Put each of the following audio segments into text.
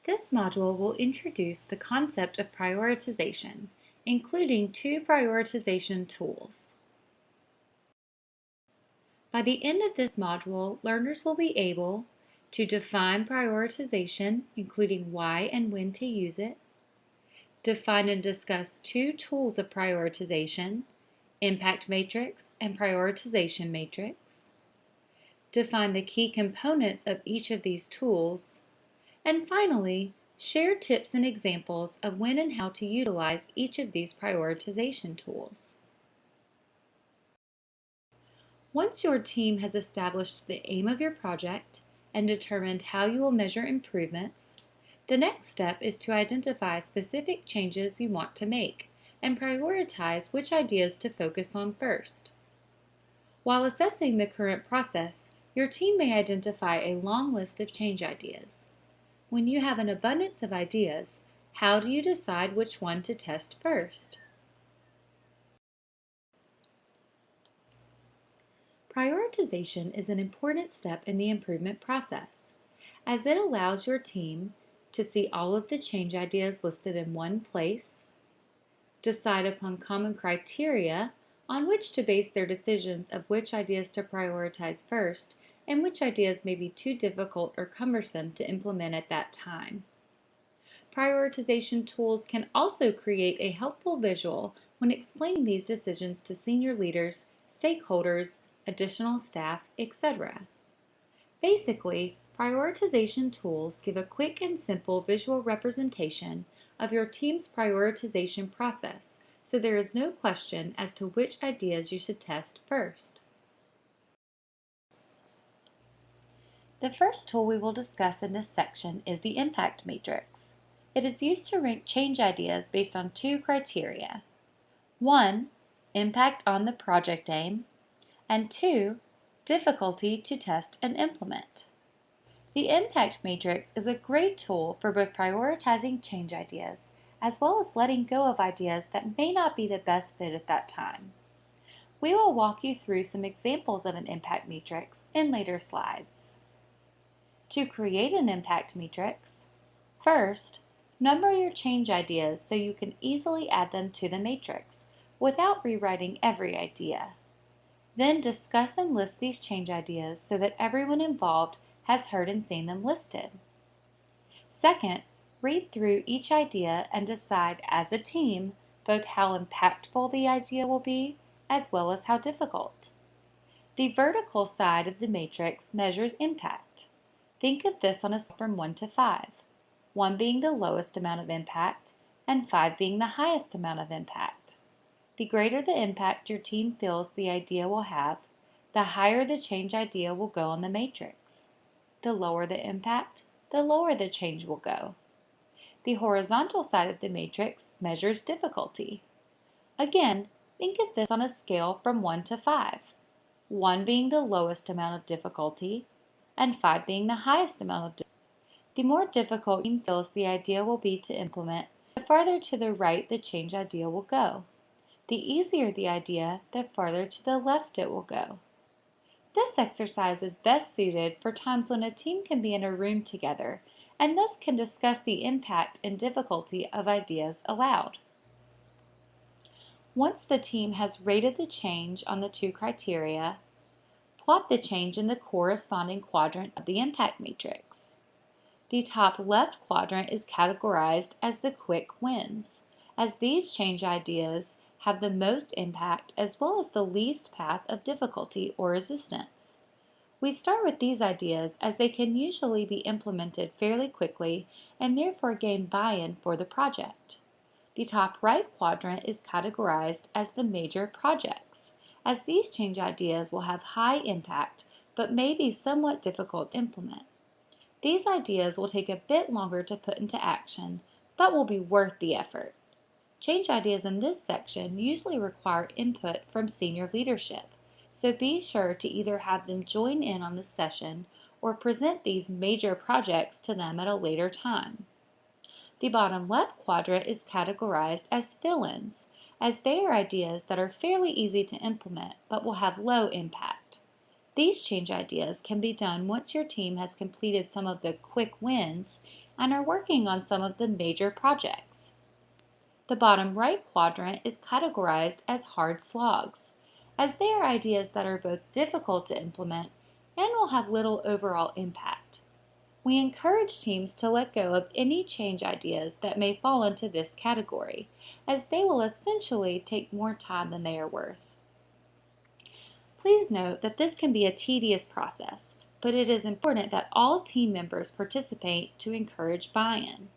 This module will introduce the concept of prioritization, including 2 prioritization tools. By the end of this module, learners will be able to define prioritization, including why and when to use it, define and discuss 2 tools of prioritization, impact matrix and prioritization matrix, define the key components of each of these tools, and finally, share tips and examples of when and how to utilize each of these prioritization tools. Once your team has established the aim of your project and determined how you will measure improvements, the next step is to identify specific changes you want to make and prioritize which ideas to focus on first. While assessing the current process, your team may identify a long list of change ideas. When you have an abundance of ideas, how do you decide which one to test first? Prioritization is an important step in the improvement process, as it allows your team to see all of the change ideas listed in one place, decide upon common criteria on which to base their decisions of which ideas to prioritize first and which ideas may be too difficult or cumbersome to implement at that time. Prioritization tools can also create a helpful visual when explaining these decisions to senior leaders, stakeholders, additional staff, etc. Basically, prioritization tools give a quick and simple visual representation of your team's prioritization process, so there is no question as to which ideas you should test first. The first tool we will discuss in this section is the impact matrix. It is used to rank change ideas based on 2 criteria. 1. Impact on the project aim, and 2. Difficulty to test and implement. The impact matrix is a great tool for both prioritizing change ideas as well as letting go of ideas that may not be the best fit at that time. We will walk you through some examples of an impact matrix in later slides. To create an impact matrix, first, number your change ideas so you can easily add them to the matrix without rewriting every idea. Then discuss and list these change ideas so that everyone involved has heard and seen them listed. Second, read through each idea and decide as a team both how impactful the idea will be as well as how difficult. The vertical side of the matrix measures impact. Think of this on a scale from 1 to 5, 1 being the lowest amount of impact and 5 being the highest amount of impact. The greater the impact your team feels the idea will have, the higher the change idea will go on the matrix. The lower the impact, the lower the change will go. The horizontal side of the matrix measures difficulty. Again, think of this on a scale from 1 to 5, 1 being the lowest amount of difficulty and 5 being the highest amount of difficulty. The more difficult your team feels the idea will be to implement, the farther to the right the change idea will go. The easier the idea, the farther to the left it will go. This exercise is best suited for times when a team can be in a room together and thus can discuss the impact and difficulty of ideas aloud. Once the team has rated the change on the 2 criteria, plot the change in the corresponding quadrant of the impact matrix. The top left quadrant is categorized as the quick wins, as these change ideas have the most impact as well as the least path of difficulty or resistance. We start with these ideas as they can usually be implemented fairly quickly and therefore gain buy-in for the project. The top right quadrant is categorized as the major projects, as these change ideas will have high impact but may be somewhat difficult to implement. These ideas will take a bit longer to put into action, but will be worth the effort. Change ideas in this section usually require input from senior leadership, so be sure to either have them join in on the session or present these major projects to them at a later time. The bottom left quadrant is categorized as fill-ins, as they are ideas that are fairly easy to implement but will have low impact. These change ideas can be done once your team has completed some of the quick wins and are working on some of the major projects. The bottom right quadrant is categorized as hard slogs, as they are ideas that are both difficult to implement and will have little overall impact. We encourage teams to let go of any change ideas that may fall into this category, as they will essentially take more time than they are worth. Please note that this can be a tedious process, but it is important that all team members participate to encourage buy-in.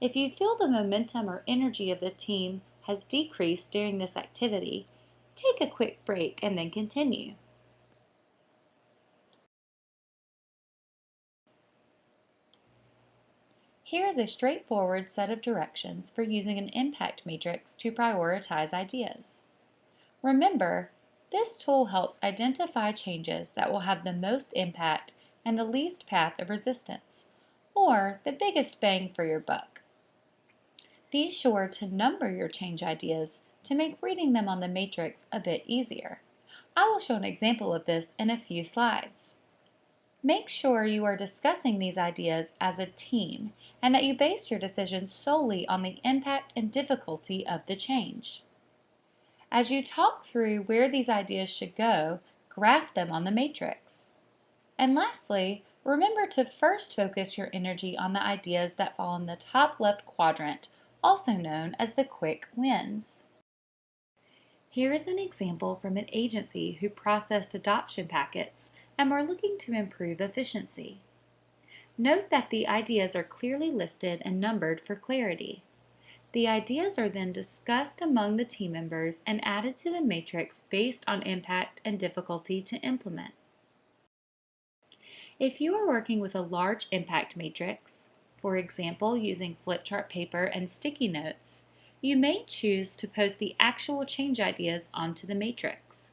If you feel the momentum or energy of the team has decreased during this activity, take a quick break and then continue. Here is a straightforward set of directions for using an impact matrix to prioritize ideas. Remember, this tool helps identify changes that will have the most impact and the least path of resistance, or the biggest bang for your buck. Be sure to number your change ideas to make reading them on the matrix a bit easier. I will show an example of this in a few slides. Make sure you are discussing these ideas as a team and that you base your decisions solely on the impact and difficulty of the change. As you talk through where these ideas should go, graph them on the matrix. And lastly, remember to first focus your energy on the ideas that fall in the top left quadrant, also known as the quick wins. Here is an example from an agency who processed adoption packets and were looking to improve efficiency. Note that the ideas are clearly listed and numbered for clarity. The ideas are then discussed among the team members and added to the matrix based on impact and difficulty to implement. If you are working with a large impact matrix, for example using flip chart paper and sticky notes, you may choose to post the actual change ideas onto the matrix.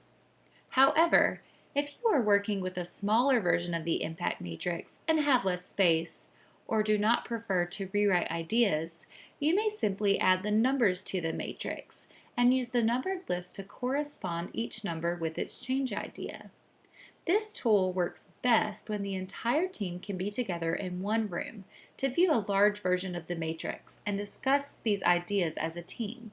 However, if you are working with a smaller version of the impact matrix and have less space, or do not prefer to rewrite ideas, you may simply add the numbers to the matrix and use the numbered list to correspond each number with its change idea. This tool works best when the entire team can be together in one room to view a large version of the matrix and discuss these ideas as a team.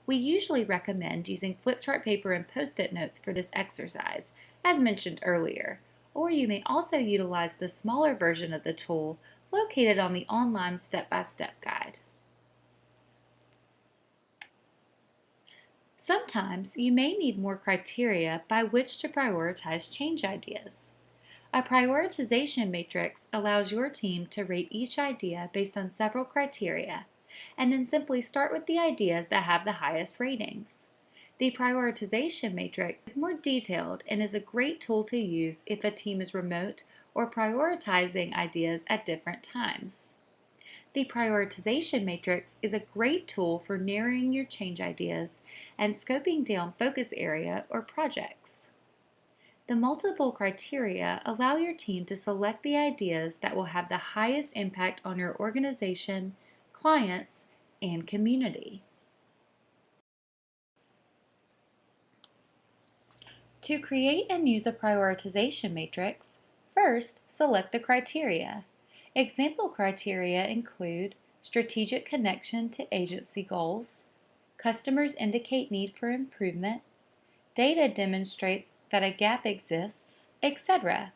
We usually recommend using flip chart paper and post-it notes for this exercise, as mentioned earlier, or you may also utilize the smaller version of the tool located on the online step-by-step guide. Sometimes you may need more criteria by which to prioritize change ideas. A prioritization matrix allows your team to rate each idea based on several criteria, and then simply start with the ideas that have the highest ratings. The prioritization matrix is more detailed and is a great tool to use if a team is remote or prioritizing ideas at different times. The prioritization matrix is a great tool for narrowing your change ideas and scoping down focus area or projects. The multiple criteria allow your team to select the ideas that will have the highest impact on your organization, clients, and community. To create and use a prioritization matrix, first select the criteria. Example criteria include strategic connection to agency goals, customers indicate need for improvement, data demonstrates that a gap exists, etc.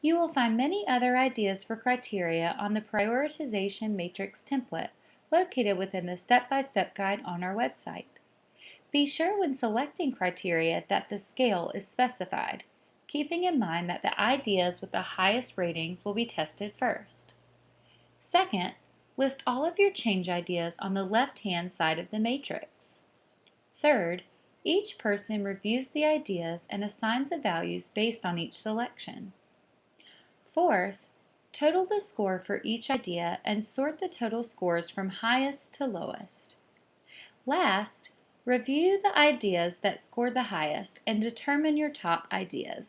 You will find many other ideas for criteria on the prioritization matrix template located within the step-by-step guide on our website. Be sure when selecting criteria that the scale is specified, keeping in mind that the ideas with the highest ratings will be tested first. Second, list all of your change ideas on the left-hand side of the matrix. Third, each person reviews the ideas and assigns the values based on each selection. Fourth, total the score for each idea and sort the total scores from highest to lowest. Last, review the ideas that scored the highest and determine your top ideas.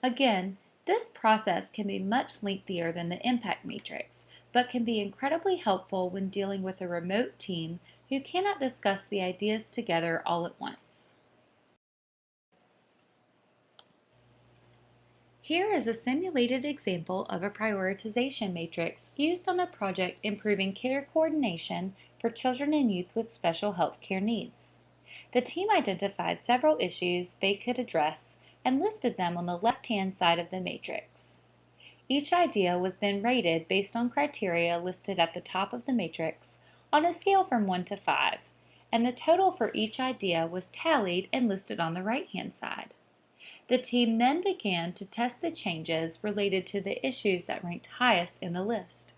Again, this process can be much lengthier than the impact matrix, but can be incredibly helpful when dealing with a remote team who cannot discuss the ideas together all at once. Here is a simulated example of a prioritization matrix used on a project improving care coordination for children and youth with special health care needs. The team identified several issues they could address and listed them on the left-hand side of the matrix. Each idea was then rated based on criteria listed at the top of the matrix on a scale from 1 to 5, and the total for each idea was tallied and listed on the right-hand side. The team then began to test the changes related to the issues that ranked highest in the list.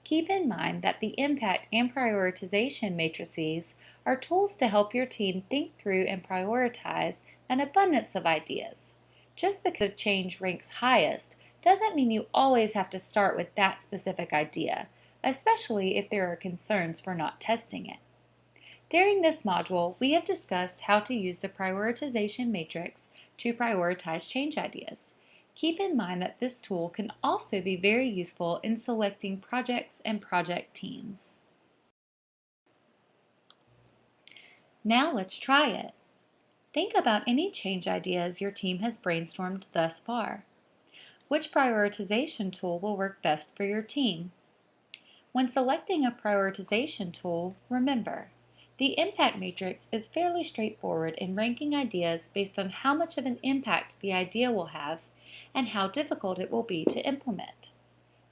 Keep in mind that the impact and prioritization matrices are tools to help your team think through and prioritize an abundance of ideas. Just because a change ranks highest doesn't mean you always have to start with that specific idea, especially if there are concerns for not testing it. During this module, we have discussed how to use the prioritization matrix to prioritize change ideas. Keep in mind that this tool can also be very useful in selecting projects and project teams. Now let's try it. Think about any change ideas your team has brainstormed thus far. Which prioritization tool will work best for your team? When selecting a prioritization tool, remember, the impact matrix is fairly straightforward in ranking ideas based on how much of an impact the idea will have and how difficult it will be to implement.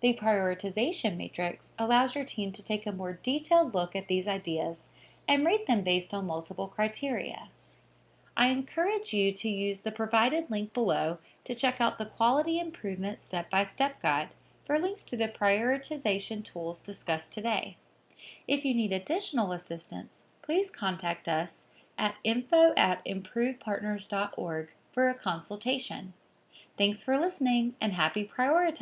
The prioritization matrix allows your team to take a more detailed look at these ideas and rate them based on multiple criteria. I encourage you to use the provided link below to check out the Quality Improvement Step-by-Step Guide for links to the prioritization tools discussed today. If you need additional assistance, please contact us at info@improvepartners.org for a consultation. Thanks for listening and happy prioritizing!